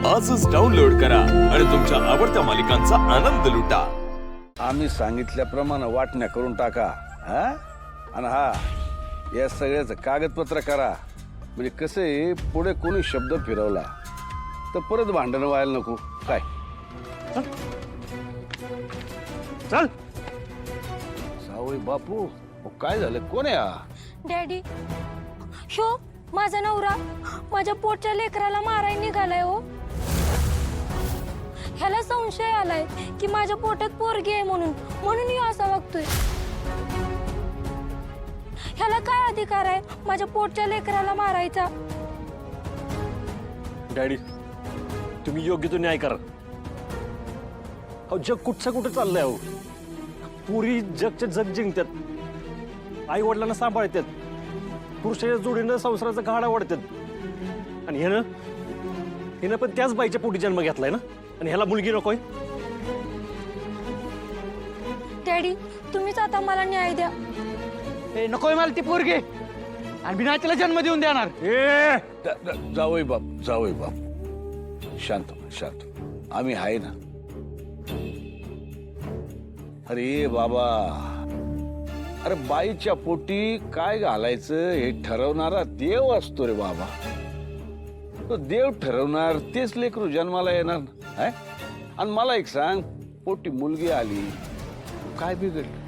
आजच डाउनलोड करा आणि तुमच्या आवडत्या मालिकांचा आनंद लुटा। आम्ही सांगितल्याप्रमाणे वाटण्या करून टाका हा आणि हा या सगळ्याचं कागदपत्र करा म्हणजे कसं आहे पुढे कोणी शब्द फिरवला तर परत भांडण व्हायला नको काय चल सावई बापू काय झालं कोण आहे हा डॅडी शो माझा नवरा माझ्या पोटच्या लेकराला मारायला निघालाय हो। ह्याला संशय आलाय की माझ्या पोटात पोरगी आहे म्हणून ही असा वागतोय। ह्याला काय अधिकार आहे माझ्या पोटच्या लेकराला मारायचा? डॅडी तुम्ही योग्य तो न्याय करा। अहो जग कुठं चाललंय अहो पुरी जगचे जग जिंकतात आई वडिलांना सांभाळतात पुरुषाच्या जोडीनं संसाराचा गाडा वाढतात आणि हिनं पण त्याच बाईच्या पोटी जन्म घेतलाय ना आणि ह्याला मुलगी नकोय। डॅडी तुम्हीच आता मला न्याय द्या। नकोय मला ती पोरगी आणि बिना तिला जन्म देऊन देणार। जावई बाप शांत आम्ही आहे ना। अरे बाबा अरे बाईच्या पोटी काय घालायचं हे ठरवणारा देव असतो रे बाबा। तो देव ठरवणार तेच लेकरू जन्माला येणार ना। आणि मला एक सांग पोटी मुलगी आली काय बिघडलं?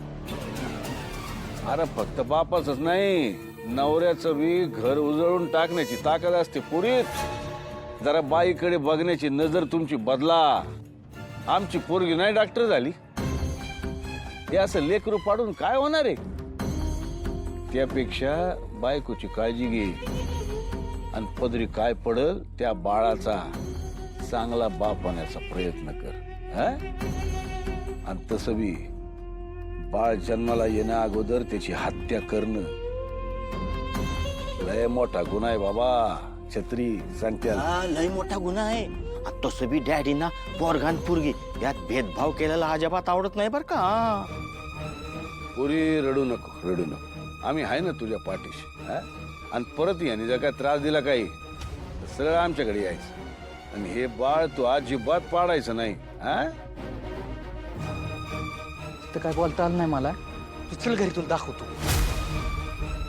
अरे फक्त बापाच नाही नवऱ्याचं बी घर उजळून टाकण्याची ताकद असते पुरीत। जरा बाईकडे बघण्याची नजर तुमची बदला। आमची पोरगी नाही डॉक्टर झाली हे असं लेकरू पाडून काय होणार आहे? त्यापेक्षा बायकोची काळजी घे आणि पदरी काय पडल त्या बाळाचा चांगला बाप होण्याचा प्रयत्न कर आणि तसं बी बाळ जन्माला येण्या अगोदर त्याची हत्या करणं लय मोठा गुन्हा आहे बाबा। छत्री सांगते लय मोठा गुन्हा आहे। तसं बी डॅडीना पोरगान पोरगी यात भेदभाव केलेला अजिबात आवडत नाही बर का। पुरी रडू नको आम्ही आहे ना तुझ्या पाठीशी आणि परत याने जर काय त्रास दिला काही तर सरळ आमच्याकडे यायचं आणि हे बाळ तू अजिबात पाडायचं नाही। तर काय बोलता आलं नाही मला। तू चल घरी तुला दाखवतो।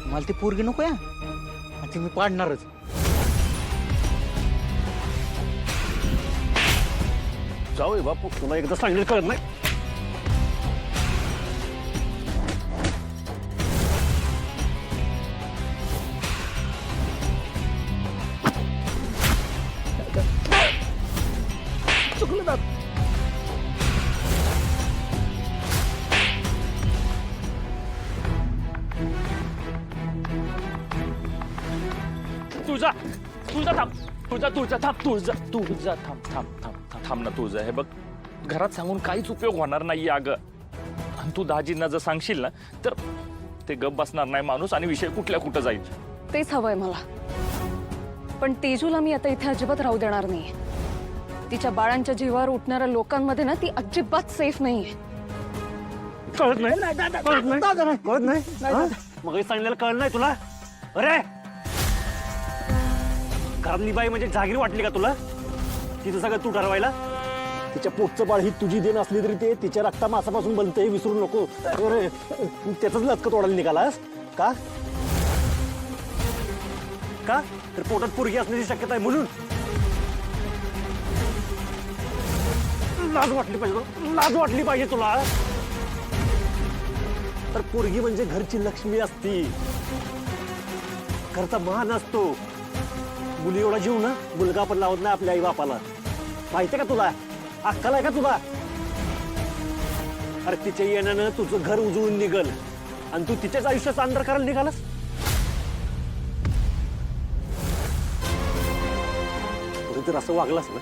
मला ती पोरगी नको या आणि ती मी पाडणारच। जाऊ बापू तुला एकदा सांगितलं कळत नाही। चुकलं ना तुझा थांब ना तुझं हे बघ घरात सांगून काहीच उपयोग होणार नाही अगं आणि तू दाजींना जर सांगशील ना तर ते गप बसणार नाही माणूस आणि विषय कुठं जाईल। तेच हवंय मला पण तेजूला मी आता इथे अजिबात राहू देणार नाही। तिच्या बाळांच्या जीवावर उठणाऱ्या लोकांमध्ये ना ती अजिबात सेफ नाहीये। कळत नाही मग सांगितलेलं कळलं नाही तुला? अरे घरातली बाई म्हणजे जागीर वाटली का तुला? तिचं सगळं तू ठरवायला? तिच्या पोटचं बाळ ही तुझी देण असली तरी ते तिच्या रक्ता मासापासून बनतं हे विसरू नको। अरे त्याच लचक तोडायला निघालास का? तर पोटात पोरगी असण्याची शक्यता आहे म्हणून लाज वाटली पाहिजे तुला। तर पोरगी म्हणजे घरची लक्ष्मी असती घरचा मान असतो। मुली एवढा जीव ना मुलगा पण लावत नाही आपल्या आई बापाला माहितीये का तुला? अक्कल आहे का तुला? अरे तिच्या येण्यानं तुझं घर उजळून निघल आणि तू तिच्याच आयुष्याचा अंधार करायला निघालास। तू जर असं वागलास ना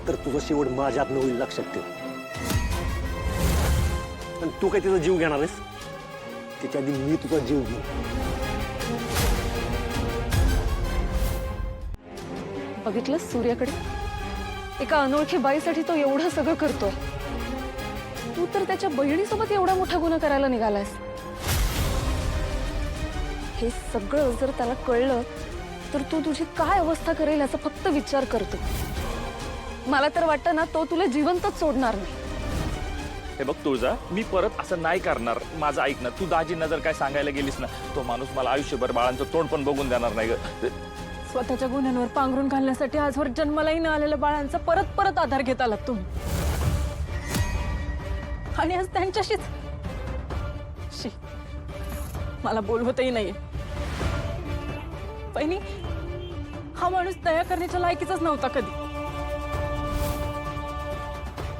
तर तुझं शेवट माझ्यात न होईल लक्षात ठेव। आणि तू काय तिचा जीव घेणार आहेस? त्याच्या आधी मी तुझा जीव घेईन। बघितलं सूर्याकडे एका अनोळखी बाईसाठी तो एवढं सगळं करतोय। तू तर त्याच्या बहिणीसोबत एवढा मोठा गुन्हा करायला निघालास। हे सगळं जर त्याला कळलं तर तू तुझी काय अवस्था करेल याचा फक्त विचार करतो। मला तर वाटतं ना तो तुला जिवंतच सोडणार नाही. हे बघ तुळजा, मी परत असं नाही करणार. माझं ऐक ना, तू दाजींना जर काय सांगायला गेलीस ना, तो माणूस मला आयुष्यभर बाळांचं तोंड पण बघून देणार नाही ग. स्वतःच्या गुन्ह्यांवर पांघरून घालण्यासाठी आजवर जन्मालाही न आलेल्या बाळांचा परत परत आधार घेत आलात तुम्ही. आणि आज त्यांच्याशीच शी, मला बोलवतही नाहीये. पहिली हा माणूस दया करण्याच्या लायकीचाच नव्हता कधी.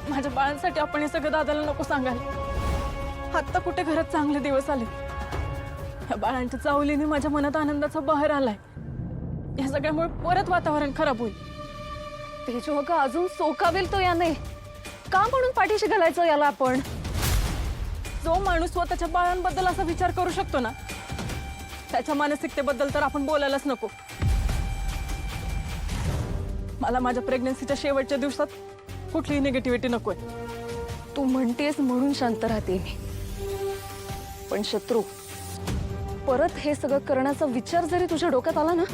माझ्या बाळांसाठी आपण हे सगळं दादाला नको सांगायला. आत्ता कुठे घरात चांगले दिवस आले. या बाळांच्या चावलीने माझ्या मनात आनंदाचा बहर आलाय. या सगळ्यामुळे परत वातावरण खराब होईल. तेजू अगं अजून सोकावेल तो याने. का म्हणून पाठीशी घालायचं याला आपण? जो माणूस स्वतःच्या बाळांबद्दल असा विचार करू शकतो ना, त्याच्या मानसिकतेबद्दल तर आपण बोलायलाच नको. मला माझ्या प्रेग्नन्सीच्या शेवटच्या दिवसात कुठलीही निगेटिव्हिटी नकोय. तू म्हणतेस म्हणून शांत राहते मी. पण शत्रू, परत हे सगळं करण्याचा विचार जरी तुझ्या डोक्यात आला ना,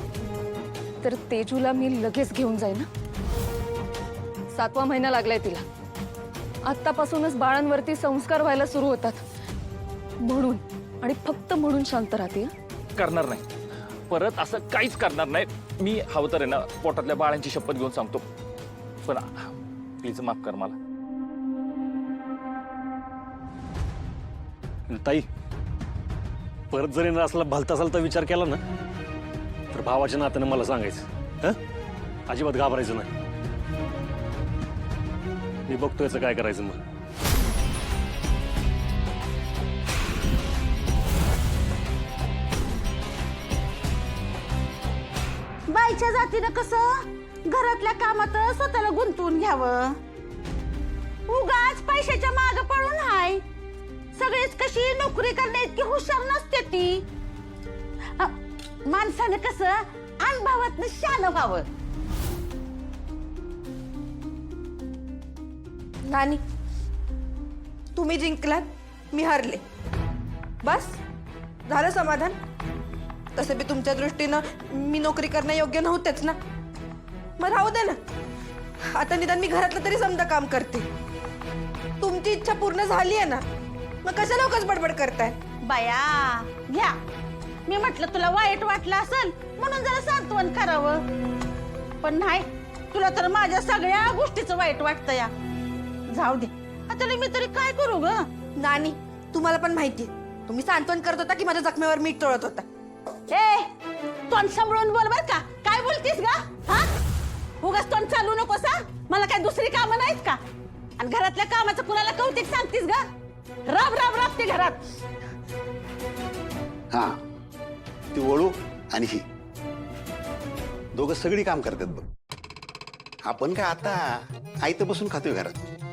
तर तेजूला मी लगेच घेऊन जाईन. 7वा महिना लागलाय तिला. आत्तापासूनच बाळांवरती संस्कार व्हायला सुरू होतात. म्हणून आणि फक्त म्हणून शांत राहते. करणार नाही, परत असं काहीच करणार नाही. मी हवं तर आहे ना, पोटातल्या बाळांची शपथ घेऊन सांगतो. पण प्लीज माफ कर मला. ताई, परत जरी असला भलता सलता विचार केला ना, तर भावाच्या नात्यानं मला सांगायचं. हं? अजिबात घाबरायचं नाही. मी बघतो याचं काय करायचं मग. बाईच्या जातीनं कसं घरातल्या कामात स्वतःला गुंतवून घ्यावं. उगाच पैशाच्या माग पडून हाय. सगळेच कशी नोकरी करण्या इतकी हुशार नसते ती. माणसाने कसं अनुभवातनं शान व्हावं. नानी, तुम्ही जिंकलात, मी हरले. बस झालं समाधान. तसं बी तुमच्या दृष्टीनं मी नोकरी करणं योग्य नव्हतेच ना. मग राहू दे ना. आता निदान मी घरातलं तरी समजा काम करते. तुमची इच्छा पूर्ण झाली आहे ना, मग कशाला उगाच बडबड करताय? बाया घ्या, मी म्हटलं तुला वाईट वाटलं असेल म्हणून जरा सांत्वन करावं. पण नाही, तुला तर माझ्या सगळ्या गोष्टीचं वाईट वाटतं या. जाऊ दे, आता मी तरी काय करू ग? नानी, तुम्हाला पण माहिती, तुम्ही सांत्वन करत होता की माझ्या जखमेवर मीठ चोळत होता. ए, तोंड सांभाळून बोल बर का. काय बोलतीस गा? हा, उगाच तोंड चालू नकोस हा. मला काय दुसरी कामं नाहीत का? आणि घरातल्या कामाचं कुणाला कौतिक सांगतीस गा? राब राब राब ते घरात. हा, ती वळू आणि ही दोघं सगळी काम करतात बघ. आपण काय आता आयतं बसून खातोय घरात.